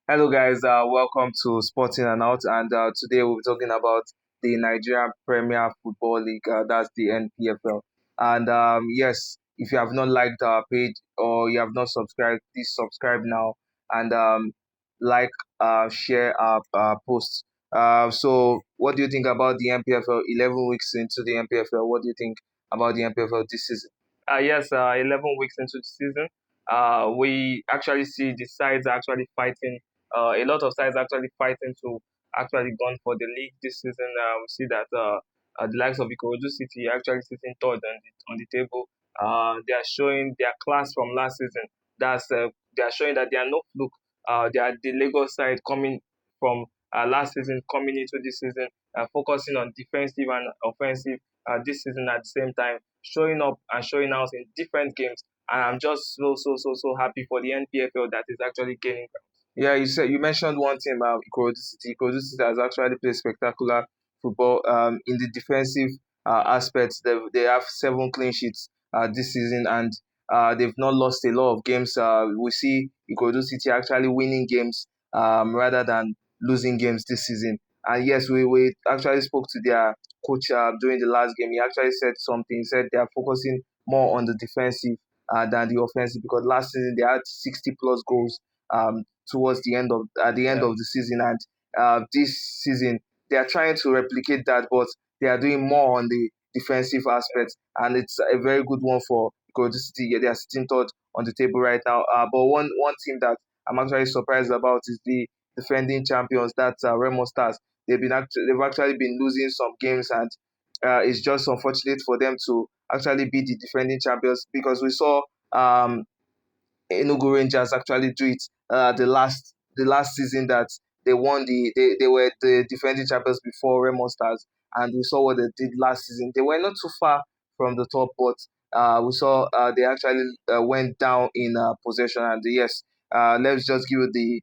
Hello, guys. Welcome to Sporting and Out. And today we'll be talking about the Nigerian Premier Football League. That's the NPFL. And yes, if you have not liked our page or you have not subscribed, please subscribe now and like, share our posts. So, what do you think about the NPFL? 11 weeks into the NPFL, what do you think about the NPFL this season? Yes, 11 weeks into the season, we actually see the sides actually fighting. A lot of sides actually fighting to actually gone for the league this season. We see that the likes of Ikorodu City actually sitting third on the table. They are showing their class from last season. They are showing that they are no fluke. They are the Lagos side coming from last season, coming into this season, focusing on defensive and offensive this season at the same time, showing up and showing out in different games. And I'm just so happy for the NPFL that is actually gaining. Yeah, you mentioned one thing about Ikorodu City. Ikorodu City has actually played spectacular football. In the defensive aspects, they have 7 clean sheets this season, and they've not lost a lot of games. We see Ikorodu City actually winning games rather than losing games this season. And yes, we actually spoke to their coach during the last game. He actually said something. He said they are focusing more on the defensive than the offensive because last season they had 60 plus goals um, towards the end of at the end of the season, and this season they are trying to replicate that, but they are doing more on the defensive aspect, and it's a very good one for Ikorodu City. Yeah, they are sitting third on the table right now. But one team that I'm actually surprised about is the defending champions, that's Remo Stars. They've actually been losing some games, and it's just unfortunate for them to actually be the defending champions because we saw um, Enugu Rangers actually do it the last season that they were the defending champions before Remo Stars, and we saw what they did last season. They were not too far from the top, but we saw they actually went down in possession. And yes, let's just give you the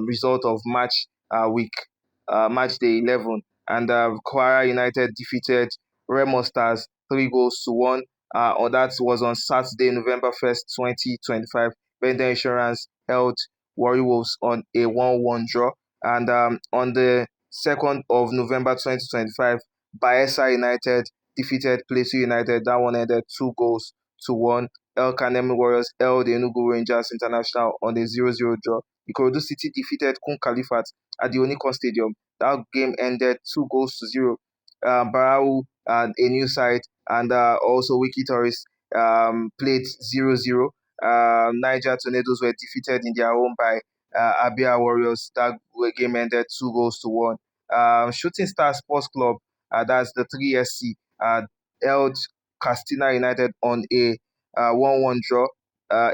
result of match day 11, and Kwara United defeated Remo Stars 3 goals to 1. That was on Saturday, November 1st, 2025. Bender Insurance held Warri Wolves on a 1-1 draw. And on the 2nd of November 2025, Bayelsa United defeated Plateau United. That one ended 2 goals to 1. El Kanemi Warriors held the Enugu Rangers International on a 0-0 draw. Ikorodu City defeated Kun Khalifat at the Onikon Stadium. That game ended 2 goals to 0. Barau, a new side, and also Wiki Tourists played 0-0. Niger Tornadoes were defeated in their home by Abia Warriors. That game ended 2 goals to 1. Shooting Star Sports Club, that's the 3SC, held Castina United on a 1-1 draw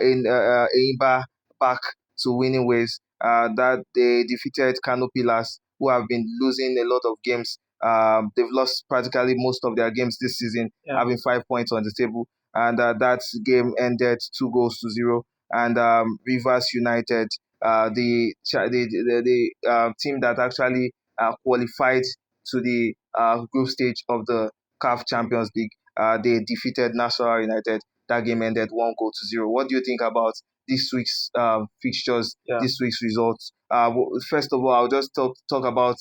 in Eimba back to winning ways. That they defeated Kano Pillars, who have been losing a lot of games. They've lost practically most of their games this season, having 5 points on the table. And that game ended 2 goals to 0. And Rivers United, the team that actually qualified to the group stage of the CAF Champions League, they defeated Nassau United. That game ended 1 goal to 0. What do you think about this week's fixtures, this week's results? First of all, I'll just talk about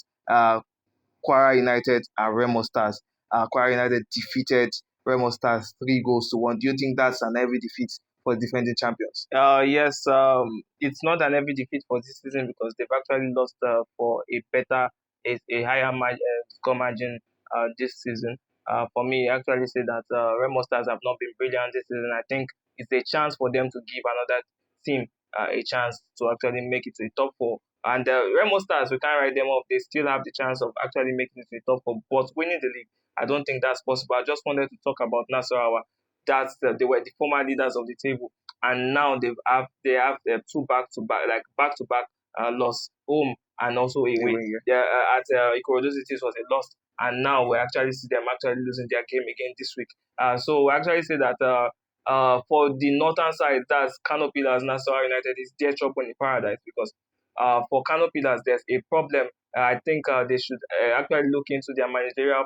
Kwara United and Remo Stars. Kwara United defeated Remo Stars 3 goals to 1. Do you think that's an heavy defeat for the defending champions? Yes, it's not an heavy defeat for this season because they've actually lost for a higher score margin this season. For me, I actually say that Remo Stars have not been brilliant this season. I think it's a chance for them to give another team a chance to actually make it to the top four. And Remo Stars, we can't write them off. They still have the chance of actually making it to the top four, but winning the league, I don't think that's possible. I just wanted to talk about Nasarawa. They were the former leaders of the table, and now they have two back to back loss home and also away. Yeah, at Ikorodu City was a loss, and now we actually see them actually losing their game again this week. So we actually say that for the northern side, that's Kano Pillars, Nassau United is their trouble in paradise because for Kano Pillars, there's a problem. I think they should actually look into their managerial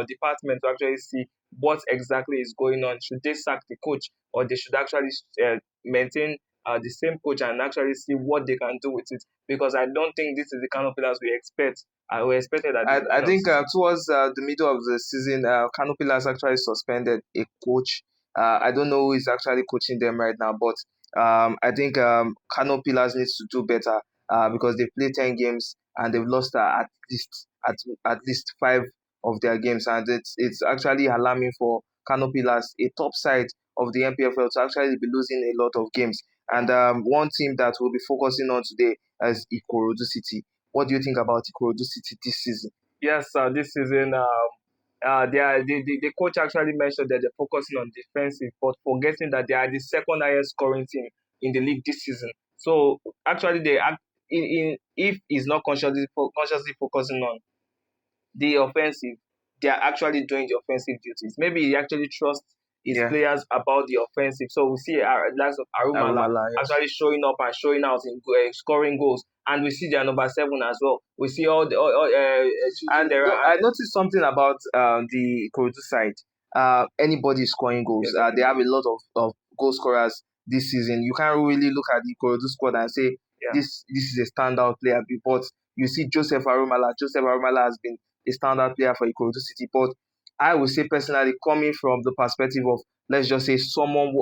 department to actually see what exactly is going on. Should they sack the coach or they should actually maintain the same coach and actually see what they can do with it. Because I don't think this is the kind of players we expect. We expected at the I beginning of the think season. towards the middle of the season, Canopy has actually suspended a coach. I don't know who is actually coaching them right now, but I think Canopy needs to do better because they played 10 games and they've lost at least five of their games, and it's actually alarming for Canopy, a top side of the NPFL, to actually be losing a lot of games. And one team that we'll be focusing on today is Ikorodu City. What do you think about Ikorodu City this season? Yes, this season, the coach actually mentioned that they're focusing on defensive, but forgetting that they are the second highest scoring team in the league this season. So actually, if he's not consciously focusing on the offensive, they are actually doing the offensive duties. Maybe he actually trusts his Yeah, players about the offensive. So we see likes of Arumala Arumala, yes. actually showing up and showing out in scoring goals, and we see their number seven as well. We see And Chidera and I noticed something about the Ikorodu side. Anybody scoring goals. yes, They have anybody. a lot of goal scorers this season. You can't really look at the Ikorodu squad and say Yeah, this is a standout player. But you see Joseph Arumala. Joseph Arumala has been a standout player for Ikorodu City. But I would say personally, coming from the perspective of, let's just say, someone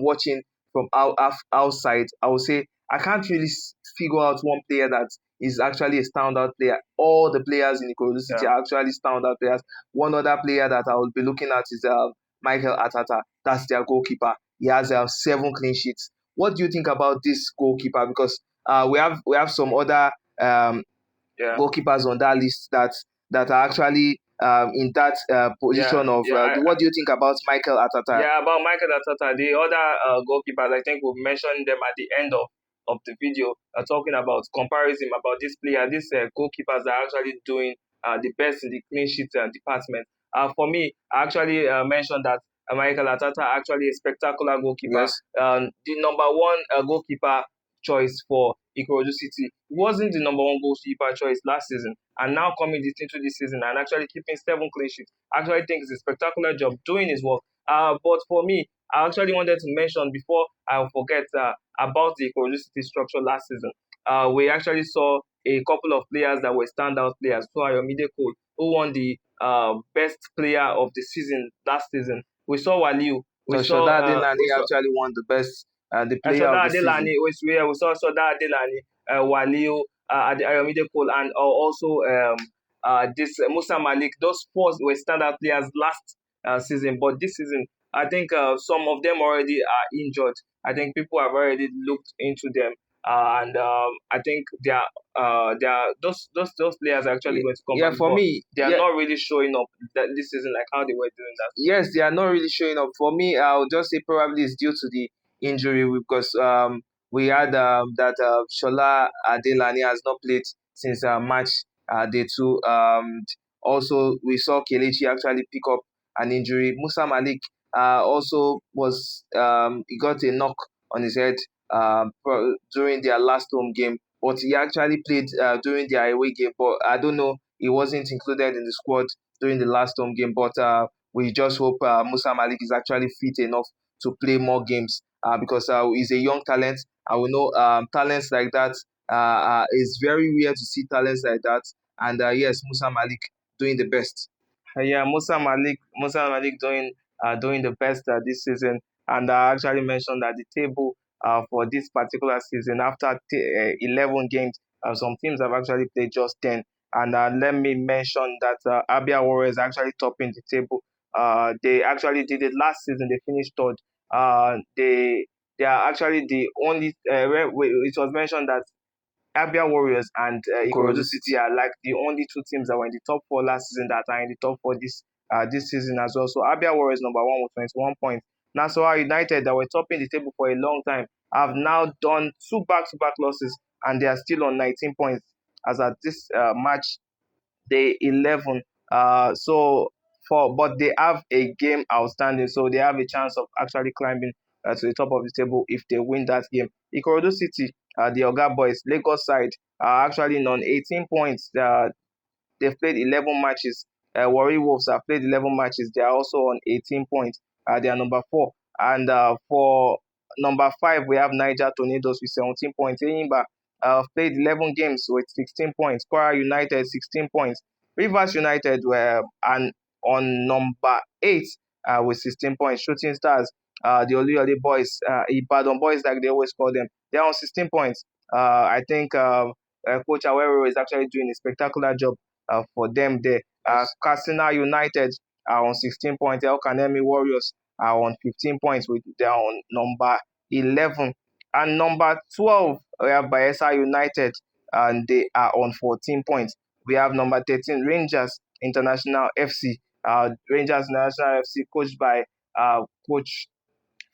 watching from outside, I would say I can't really figure out one player that is actually a standout player. All the players in Ikorodu City yeah. are actually standout players. One other player that I will be looking at is Michael Atata. That's their goalkeeper. He has 7 clean sheets. What do you think about this goalkeeper? Because we have some other um, Yeah, goalkeepers on that list that are actually in that yeah, position of. yeah. What do you think about Michael Atata? Yeah, about Michael Arteta, the other goalkeepers, I think we've mentioned them at the end of the video, talking about comparison about this player, these goalkeepers are actually doing the best in the clean sheet department. For me, I actually mentioned that Michael Arteta actually a spectacular goalkeeper, Yes. the number one goalkeeper choice for Ikorodu City. He wasn't the number one goalkeeper choice last season, and now coming into this season and actually keeping 7 clean sheets. I actually think it's a spectacular job doing his work. But for me, I actually wanted to mention before I forget about the City structure last season. We actually saw a couple of players that were standout players. So Ayomide Cole, who won the best player of the season last season. We saw Waliu. We So saw Shoda Adelani actually won the player of Soda the season. Adelani, we saw Soda Adelani, Waliu, Ayomide Cole, and also this Musa Malik. Those four were standout players last season, but this season, I think some of them already are injured. I think people have already looked into them, and I think those players are actually going to come Yeah, back for because me, they are yeah, not really showing up that this season like how they were doing that. yes, they are not really showing up. For me, I'll just say probably it's due to the injury because we had that Shola Adelani has not played since March day two. Also, we saw Kelechi actually pick up an injury. Musa Malik also he got a knock on his head during their last home game, but he actually played during their away game. But I don't know, he wasn't included in the squad during the last home game. But we just hope Musa Malik is actually fit enough to play more games because he's a young talent. And we know talents like that is very rare to see talents like that. And yes, Musa Malik doing the best. Yeah, Musa Malik doing the best this season, and I actually mentioned that the table for this particular season after 11 games, some teams have actually played just 10. And let me mention that Abia Warriors actually topping the table. They actually did it last season. They finished third. They are actually the only. It was mentioned that Abia Warriors and Ikorodu Ikorodu City City. are like the only two teams that were in the top four last season that are in the top four this season as well. So Abia Warriors number one with 21 points. Nassau United that were topping the table for a long time have now done two back-to-back losses and they are still on 19 points as at this match day 11. So but they have a game outstanding, so they have a chance of actually climbing to the top of the table if they win that game. Ikorodu City, the Oga Boys, Lagos side, are actually on 18 points. They've played 11 matches. Warri Wolves have played 11 matches. They are also on 18 points. They are number four. And for number 5, we have Niger Tornadoes with 17 points. Enyimba played 11 games with 16 points. Kwara United 16 points. Rivers United were on number 8 with 16 points. Shooting Stars, the Oluyole boys, Ibadan boys like they always call them, they're on 16 points. I think Coach Awero is actually doing a spectacular job for them there. Yes. Katsina United are on 16 points. El Kanemi Warriors are on 15 points. They're on number 11. And number 12, we have Bayelsa United, and they are on 14 points. We have number 13, Rangers International FC. Rangers International FC, coached by Coach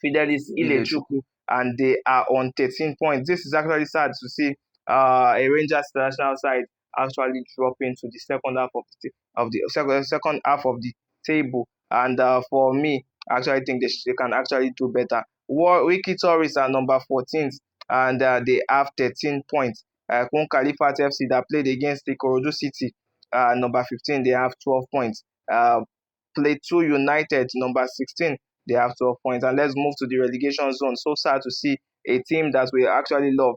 Fidelis Ilechukwu. Ilechukwu, and they are on 13 points. This is actually sad to see a Rangers international side actually dropping to the second half of the second half of the table. And for me, I actually think they can actually do better. Wiki Tourists are number 14th, and they have 13 points. Kun Khalifat FC that played against the Ikorodu City, number 15, they have 12 points. Plateau United, number 16, they have 12 points. And let's move to the relegation zone. So sad to see a team that we actually love.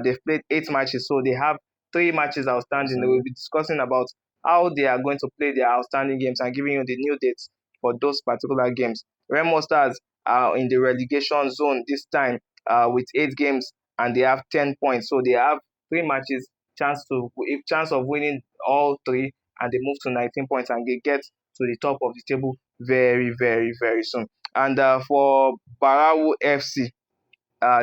They've played 8 matches, so they have 3 matches outstanding. They will be discussing about how they are going to play their outstanding games and giving you the new dates for those particular games. Remo Stars are in the relegation zone this time with 8 games, and they have 10 points. So they have 3 matches, chance of winning all three, and they move to 19 points and they get to the top of the table very, very, very soon. And for Barawu FC,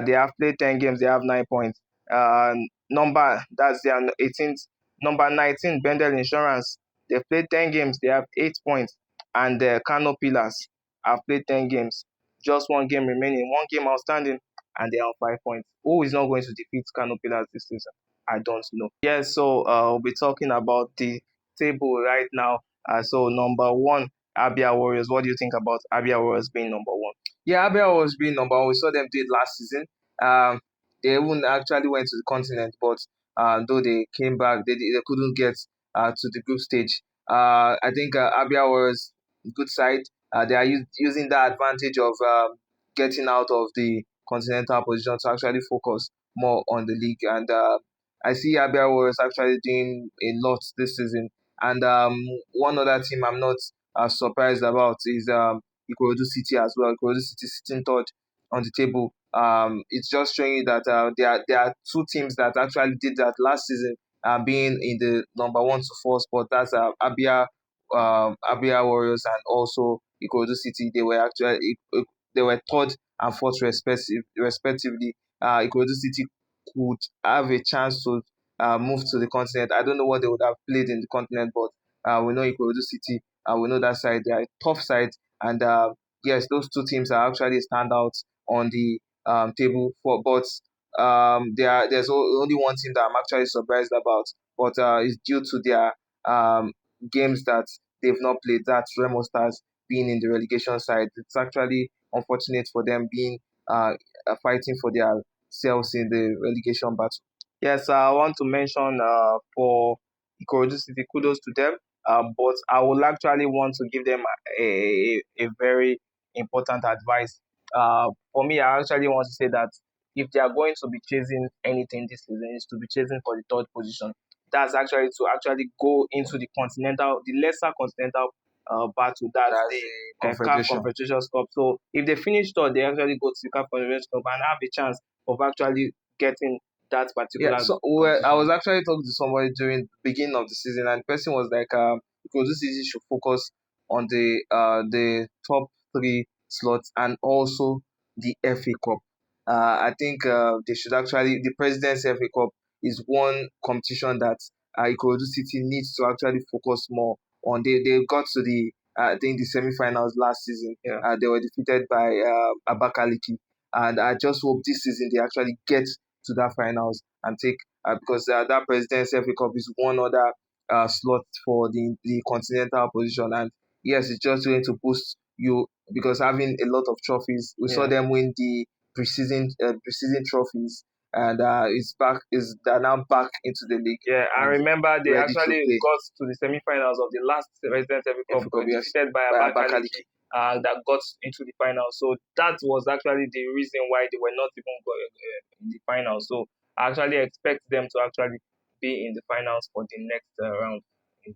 they have played 10 games, they have 9 points. That's their 18th. Number 19, Bendel Insurance, they've played 10 games, they have 8 points. And Kano Pillars have played 10 games, just 1 game remaining, 1 game outstanding, and they are on 5 points. Who is not going to defeat Kano Pillars this season? I don't know. Yes, so we'll be talking about the table right now. So number 1, Abia Warriors. What do you think about Abia Warriors being number 1? Yeah, Abia was being number one. We saw them do it last season. Um, they even actually went to the continent, but though they came back, they couldn't get to the group stage. I think Abia was good side. They are using that advantage of getting out of the continental position to actually focus more on the league. And I see Abia was actually doing a lot this season. And one other team I'm not surprised about is Ikorodu City as well. Ikorodu City sitting third on the table. It's just showing you that there are two teams that actually did that last season, being in the number 1 to 4 spot. That's Abia Warriors and also Ikorodu City. They were third and fourth respectively. Ikorodu City could have a chance to move to the continent. I don't know what they would have played in the continent, but we know Ikorodu City. We know that side. They are a tough side, and yes, those two teams are actually standouts on the table. But there's only one team that I'm actually surprised about, but it's due to their games that they've not played. That's Remo Stars being in the relegation side. It's actually unfortunate for them being fighting for their selves in the relegation battle. Yes, I want to mention for Ikorodu City, kudos to them. But I would actually want to give them a very important advice. For me, I actually want to say that if they are going to be chasing anything this season, is to be chasing for the third position. That's actually to actually go into the lesser continental battle. That's That's the the CAF Confederation. Confederation Cup. So if they finish third, they actually go to the CAF Confederation Cup and have a chance of actually getting that Yeah, particular so I competition. was actually talking to somebody during the beginning of the season, and the person was like, because this season should focus on the top three slots and also the FA Cup. I think they should actually the President's FA Cup is one competition that Ikorodu City needs to actually focus more on. They got to the I think the semi-finals last season. Yeah. They were defeated by Abakaliki, and I just hope this season they actually get to that finals and take because that President's FA Cup is one other slot for the continental position. And yes, it's just going to boost you because having a lot of trophies, we saw Yeah. them win the preseason trophies, and they're now back into the league Yeah, I and remember they ready to actually play got to the semi-finals of the last Resident Evil Cup, FA Cup. Yes, defeated by by Abakaliki, Abakaliki. that got into the final. So that was actually the reason why they were not even going in the final. So I actually expect them to actually be in the finals for the next round in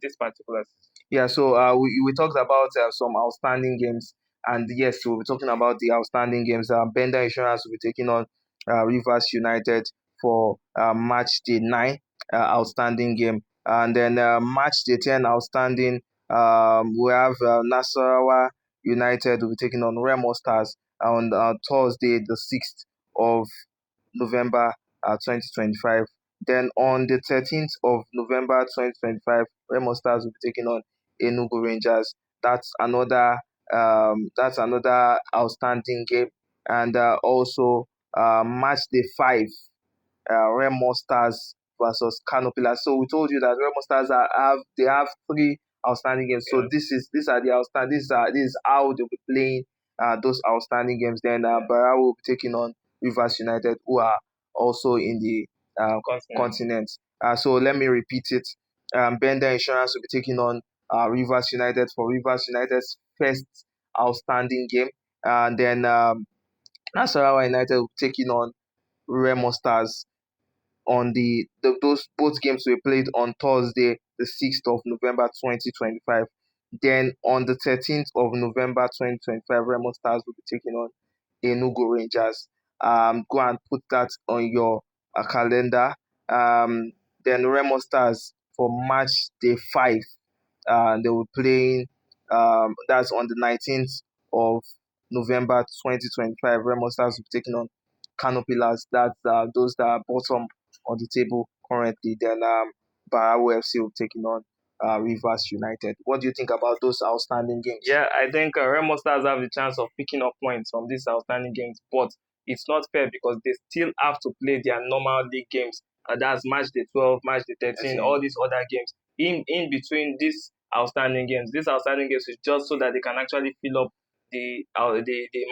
this particular season. Yeah, so we talked about some outstanding games, and yes, we'll be talking about the outstanding games. Bender Insurance will be taking on Rivers United for match day 9, outstanding game, and then match day 10, outstanding. We have Nasarawa United will be taking on Remo Stars on Thursday, the 6th of November 2025. Then on the 13th of November 2025, Remo Stars will be taking on Enugu Rangers. That's another outstanding game, and also match day 5, Remo Stars versus Kano Pillars. So we told you that Remo Stars have 3 outstanding games. So Yeah. these are the outstanding. This is how they'll be playing those outstanding games. Then Bara will be taking on Rivers United, who are also in the continent. So let me repeat it. Bender Insurance will be taking on Rivers United for Rivers United's first outstanding game, and then Nasarawa United will be taking on Remo Stars on those both games were played on Thursday, the 6th of November 2025. Then on the 13th of November 2025, Remo Stars will be taking on Enugu Rangers. Go and put that on your calendar. Then Remo Stars for match day 5, they were playing, that's on the 19th of November 2025. Remo Stars will be taking on Kano Pillars. That's those that are bottom on the table currently. Then Barawo FC will be taking on Rivers United. What do you think about those outstanding games? Yeah, I think Remo Stars have the chance of picking up points from these outstanding games, but it's not fair because they still have to play their normal league games. That's match day 12, match day 13, all these other games. In between these outstanding games, is just so that they can actually fill up the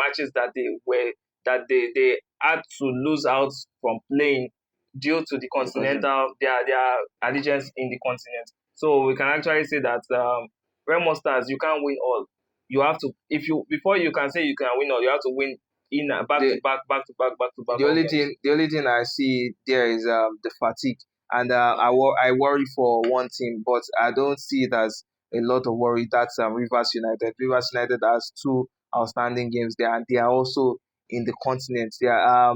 matches that they had to lose out from playing due to the continental their allegiance in the continent. So we can actually say that Remo Stars, you can't win all. You have to, if you before you can say you can win all, you have to win in back The, to back, back to back, back to back. the only thing I see there is the fatigue, and I worry for one team, but I don't see it as a lot of worry. That's Rivers United. Rivers United has 2 outstanding games there, and they are also in the continent. They are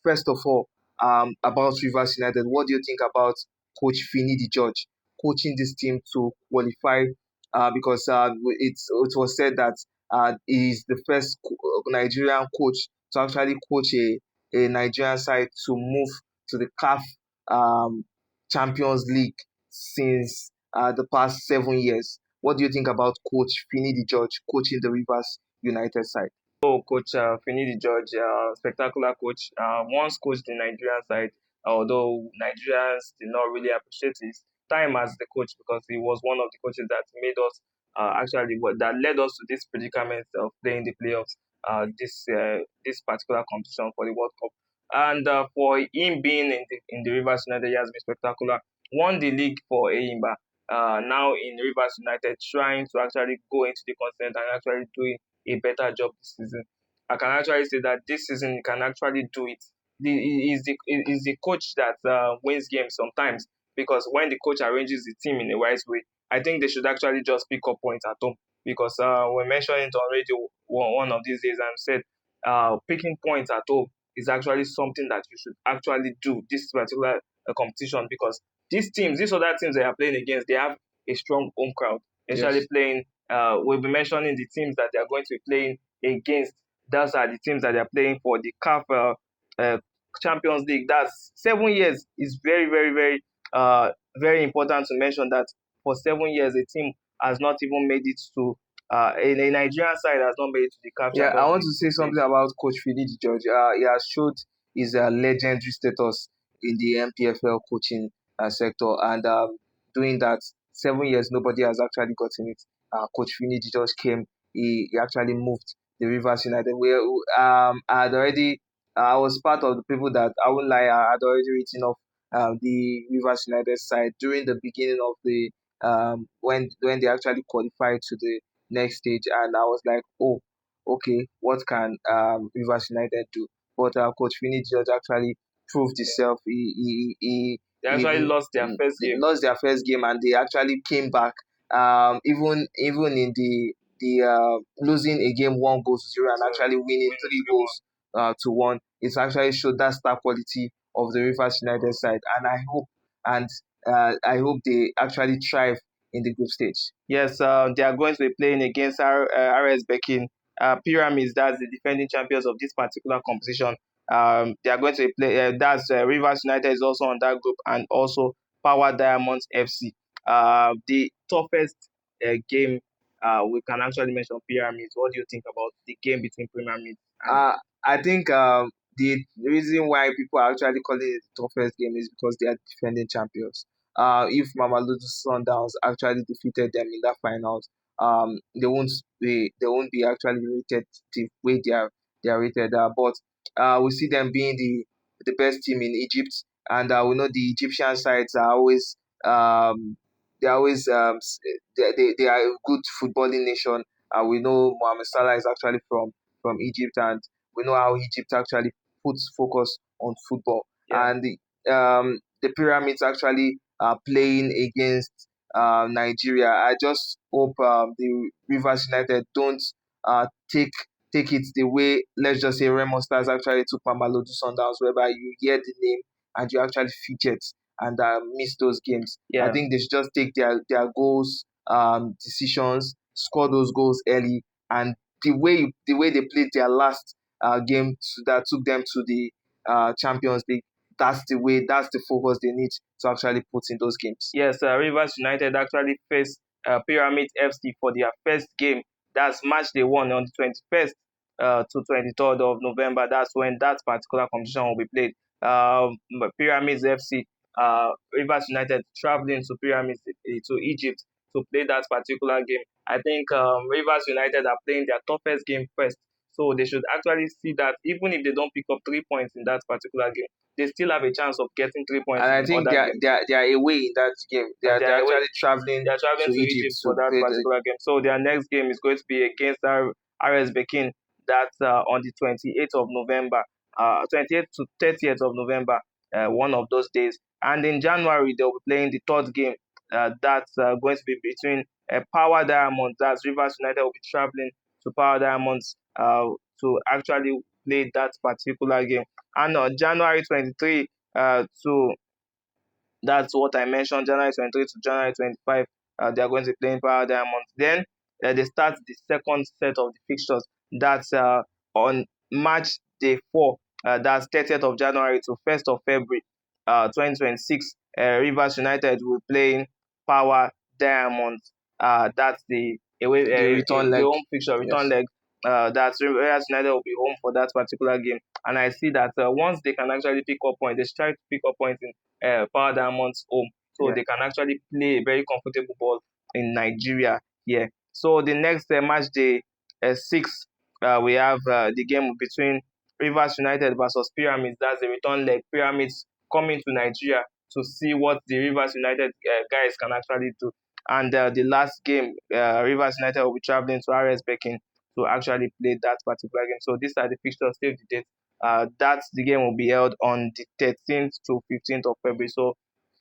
first of all, about Rivers United, what do you think about Coach Finidi George coaching this team to qualify? Because it was said that he is the first Nigerian coach to actually coach a Nigerian side to move to the CAF Champions League since the past 7 years. What do you think about Coach Finidi George coaching the Rivers United side? So, Coach Finidi George, spectacular coach, once coached the Nigerian side, although Nigerians did not really appreciate his time as the coach because he was one of the coaches that made us that led us to this predicament of playing the playoffs, this particular competition for the World Cup. And for him being in the Rivers United, he has been spectacular. Won the league for Eyimba. Now in Rivers United, trying to actually go into the continent and actually doing a better job this season. I can actually say that this season he can actually do it. Is the coach that wins games sometimes because when the coach arranges the team in a wise way, I think they should actually just pick up points at home because we mentioned it on radio one of these days and said picking points at home is actually something that you should actually do this particular competition because these other teams they are playing against, they have a strong home crowd, especially Yes. playing we'll be mentioning the teams that they are going to be playing against. Those are the teams that they are playing for the CAF uh, Champions League. That's 7 years is very, very, very important to mention that for 7 years a team has not even made it to a Nigerian side has not made it to the CAF Yeah, I Champions want League to say group something stage. about Coach Finidi George. He has showed his legendary status in the Npfl coaching sector, and doing that 7 years, nobody has actually gotten it. Coach Finidi George came, he actually moved the Rivers United. I was part of the people that I won't lie, I had already written off the Rivers United side during the beginning of the when they actually qualified to the next stage, and I was like, oh, okay, what can Rivers United do? But Coach Finidi George actually proved himself. They actually He, lost their first he game. lost their first game, and they actually came back. Even in the losing a game 1 goal to 0 and So actually winning winning three 3-1. goals to one, it's actually showed that star quality of the Rivers United side, and I hope they actually thrive in the group stage. Yes, they are going to be playing against RS Bekin Pyramids. That's the defending champions of this particular competition. They are going to play. That's Rivers United is also on that group, and also Power Diamonds FC. The toughest game we can actually mention Pyramids. What do you think about the game between Pyramids and I think the reason why people are actually calling it the toughest game is because they are defending champions. If Mamelodi Sundowns actually defeated them in that finals, they won't be actually rated the way they are rated. But we see them being the best team in Egypt, and we know the Egyptian sides are always they're always they are a good footballing nation. We know Mohamed Salah is actually from Egypt, and we know how Egypt actually puts focus on football. yeah? And the Pyramids actually are playing against Nigeria. I just hope the Rivers United don't take it the way, let's just say, Remo Stars actually took Mamelodi Sundowns, whereby you hear the name and you actually fidget and miss those games. I Yeah. think they should just take their goals, decisions, score those goals early, and the way they played their last game that took them to the Champions League. That's the focus they need to actually put in those games. Yes, Rivers United actually faced Pyramid FC for their first game. That's match they won on the 21st to 23rd of November. That's when that particular competition will be played. Pyramids FC, Rivers United traveling to Pyramids to Egypt to play that particular game. I think Rivers United are playing their toughest game first. So they should actually see that even if they don't pick up 3 points in that particular game, they still have a chance of getting 3 points And I in think other games. they are away in that game. They They're are away actually traveling they are traveling to to Egypt Egypt for to that play the. particular game. So their next game is going to be against RS Bekin. That's on the 28th of November, 28th to 30th of November, one of those days. And in January, they'll be playing the third game. That's going to be between Power Diamonds. That's Rivers United will be traveling to Power Diamonds to actually play that particular game. And on January 23 to that's what I mentioned, January 23 to January 25. They are going to be playing Power Diamonds. Then they start the second set of the fixtures. That's on March day 4. That's 30th of January to 1st of February 2026. Rivers United will be playing Power Diamonds. That's The return the leg. home fixture, return Yes. leg. That's Rivers United will be home for that particular game. And I see that once they can actually pick up points, they try to pick up points in Power Diamonds home, so Yeah. they can actually play a very comfortable ball in Nigeria here. So the next match day 6, we have the game between Rivers United versus Pyramids. That's the return leg. Pyramids coming to Nigeria to see what the Rivers United guys can actually do. And the last game, Rivers United will be traveling to RS Bekin to actually play that particular game. So these are the fixtures. Save the date. That the game will be held on the 13th to 15th of February. So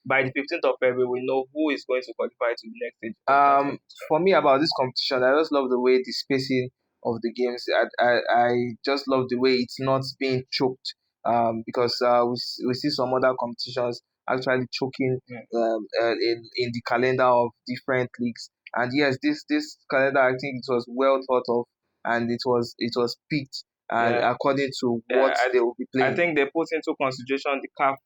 by the 15th of February, we know who is going to qualify to the next stage of that Um, competition. for me about this competition, I just love the way the spacing of the games. I just love the way it's not being choked. Because we see some other competitions actually choking Mm. in the calendar of different leagues. And yes, this calendar, I think it was well thought of, and it was picked and Yeah, according to yeah. what they will be I playing. think they put into consideration the CAF,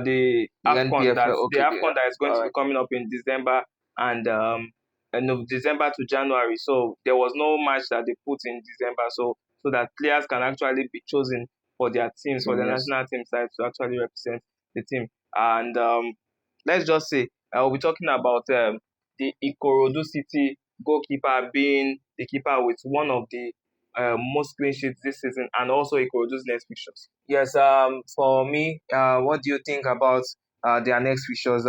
the The NPFL, okay, AFCON that is going all to be right. coming up in December and no, December to January. So there was no match that they put in December, so that players can actually be chosen for their teams, for Team, the yes. national team side to actually represent the team. And let's just say we'll be talking about the Ikorodu City goalkeeper being the keeper with one of the most clean sheets this season, and also Ikorodu's next fixtures. Yes, for me, what do you think about their next fixtures?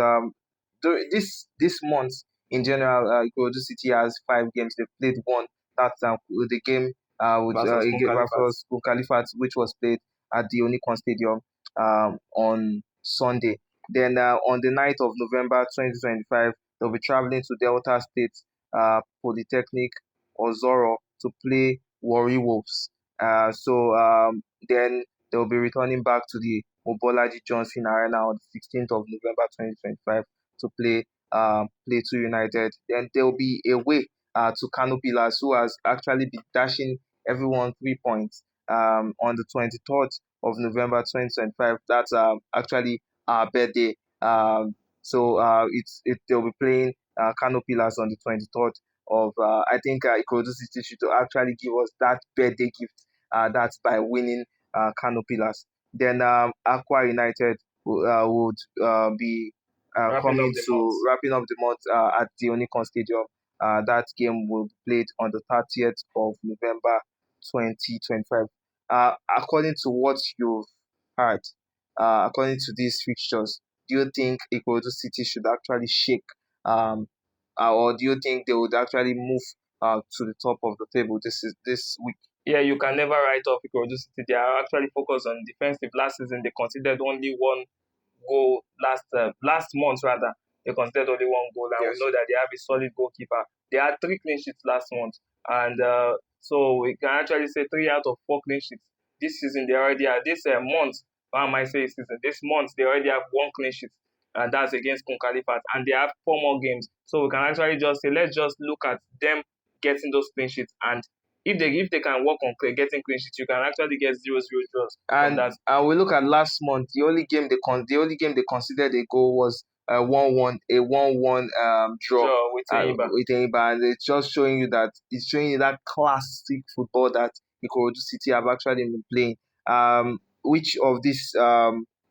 This month in general, Ikorodu City has 5 games. They played one. That's with the game with versus Kunkalifat. versus Kalifat, which was played at the Onikon Stadium on Sunday. Then on the 9th of November 2025, they'll be traveling to Delta State Polytechnic Ozoro to play Warri Wolves. Then they'll be returning back to the Mobolaji Johnson Arena on the 16th of November 2025 to play Plateau United. Then they'll be away to Kano Pillars, who has actually been dashing everyone 3 points on the 23rd of November 2025. That's actually our birthday. They'll be playing Kano Pillars on the 23rd of I think Ikorodu City should actually give us that birthday gift. That's by winning Kano Pillars. Then Aqua United would be Wrapping up coming the month. to wrapping up the month at the Onikon Stadium. That game will be played on the 30th of November 2025. According to what you've heard, according to these fixtures, do you think Ikorodu City should actually shake, or do you think they would actually move to the top of the table this week? Yeah, you can never write off Ikorodu City. They are actually focused on defensive. Last season, they considered only one goal last month rather. They considered only one goal, and we Yes. know that they have a solid goalkeeper. They had 3 clean sheets last month, and so we can actually say 3 out of 4 clean sheets this season. They already have this month. Why might say season? This month they already have 1 clean sheet, and that's against Kunkalifat, and they have 4 more games. So we can actually just say, let's just look at them getting those clean sheets, and if they can work on getting clean sheets, you can actually get 0-0 draws from And that. we look at last month. The only game they considered a goal was a 1-1 draw Draw with Enyimba. with Enyimba, and it's showing you that classic football that Ikorodu City have actually been playing. Which of these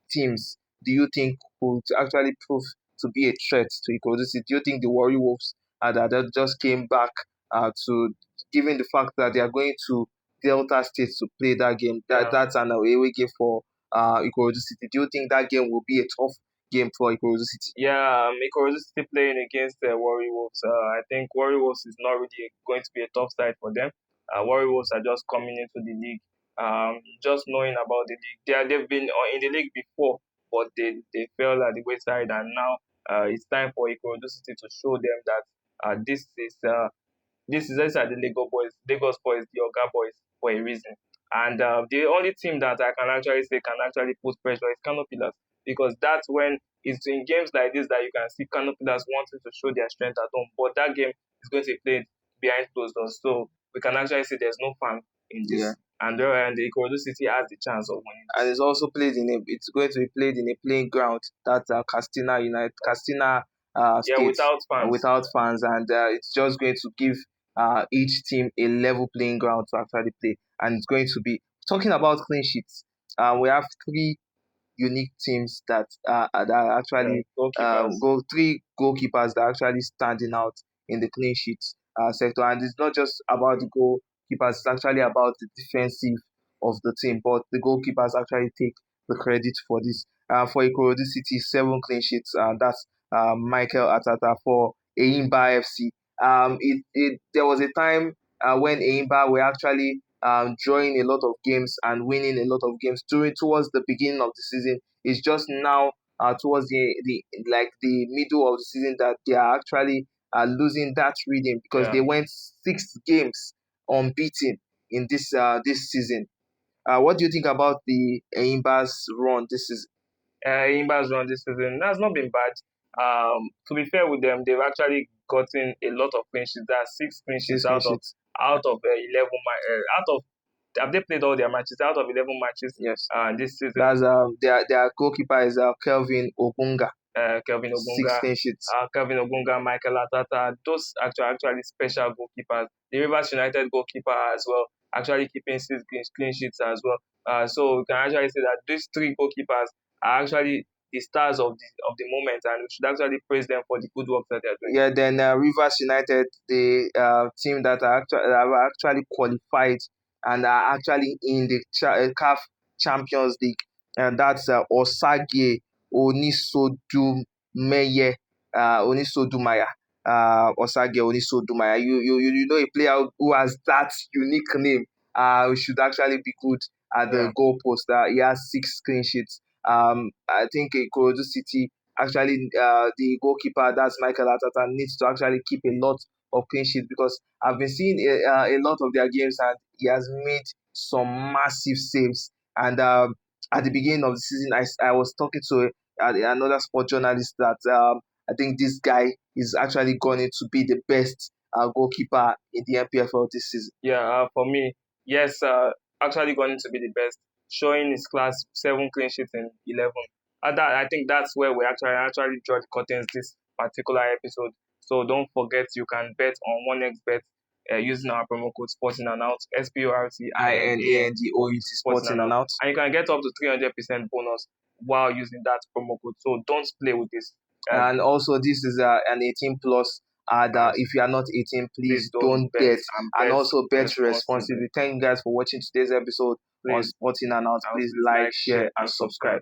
teams do you think could actually prove to be a threat to Ikorodu City? Do you think the Warri Wolves that just came back to given the fact that they are going to Delta State to play that game. Yeah. That's an away game for Ikorodu City. Do you think that game will be a tough game for Ikorodu City? Yeah, Ikorodu City playing against Warri Wolves. I think Warri Wolves is not really going to be a tough side for them. Warri Wolves are just coming into the league, just knowing about the league. They've been in the league before, but they fell at the wayside, and now it's time for Ikorodu City to show them that these are the Lagos boys, the Oga boys for a reason. And the only team that I can actually say can actually put pressure is Kano Pillars, because that's when it's in games like this that you can see Kano Pillars wanting to show their strength at home. But that game is going to be played behind closed doors, so we can actually say there's no fan in this. Yeah. And the Ikorodu City has the chance of winning. And it's going to be played in a playing ground that's Castina Yeah, State without fans. and it's just going to give each team a level playing ground to actually play. And it's going to be talking about clean sheets. We have unique teams that are actually Goalkeepers. three goalkeepers that are actually standing out in the clean sheets sector. And it's not just about the goalkeepers; it's actually about the defensive of the team. But the goalkeepers actually take the credit for this. For Ikorodu City, 7 clean sheets. That's Michael Atata for Eimba FC. There was a time when Eimba were actually drawing a lot of games and winning a lot of games towards the beginning of the season. It's just now towards the middle of the season that they are actually losing that rhythm because Yeah. they went 6 games unbeaten in this season. What do you think about the Eimba's run this season? Imba's run this season has not been bad. To be fair with them, they've actually gotten a lot of clean sheets. There are 6 clean sheets Six clean sheets. out of 11 out of have they played all their matches out of 11 matches Yes. this season. That's their goalkeeper is Kelvin Ogunga. Kelvin Six Ogunga, clean sheets. Michael Atata, those actually special goalkeepers. The Rivers United goalkeeper as well, actually keeping 6 clean sheets as well. So we can actually say that these 3 goalkeepers are actually the stars of the moment, and we should actually praise them for the good work that they're doing. Yeah, then Rivers United, the team that have actually qualified and are actually in the CAF Champions League, and that's Osage Onisodumeye, Onisodumaya. Osage Onisodumaya. You know a player who has that unique name. Should actually be good at Yeah. the goalpost. He has 6 clean sheets. I think Ikorodu City actually the goalkeeper, that's Michael Arteta, needs to actually keep a lot of clean sheets because I've been seeing a lot of their games and he has made some massive saves. And at the beginning of the season, I was talking to another sport journalist that I think this guy is actually going to be the best goalkeeper in the NPFL this season. Yeah, for me, yes, actually going to be the best, showing his class 7 clean sheets in 11. I think that's where we actually draw the curtains this particular episode. So don't forget you can bet on 1xbet using our promo code Sporting and Out, INANDOUT Sporting Sporting and and Out, out. and you can get up to 300% bonus while using that promo code. So don't play with this. And also, this is an 18 plus. And if you are not 18, Please please don't don't bet bet. and And bet also, bet responsibly. responsibly. Thank you guys for watching today's episode on Please, Sporting and Out. Please please like, like, share, share, and and subscribe. subscribe.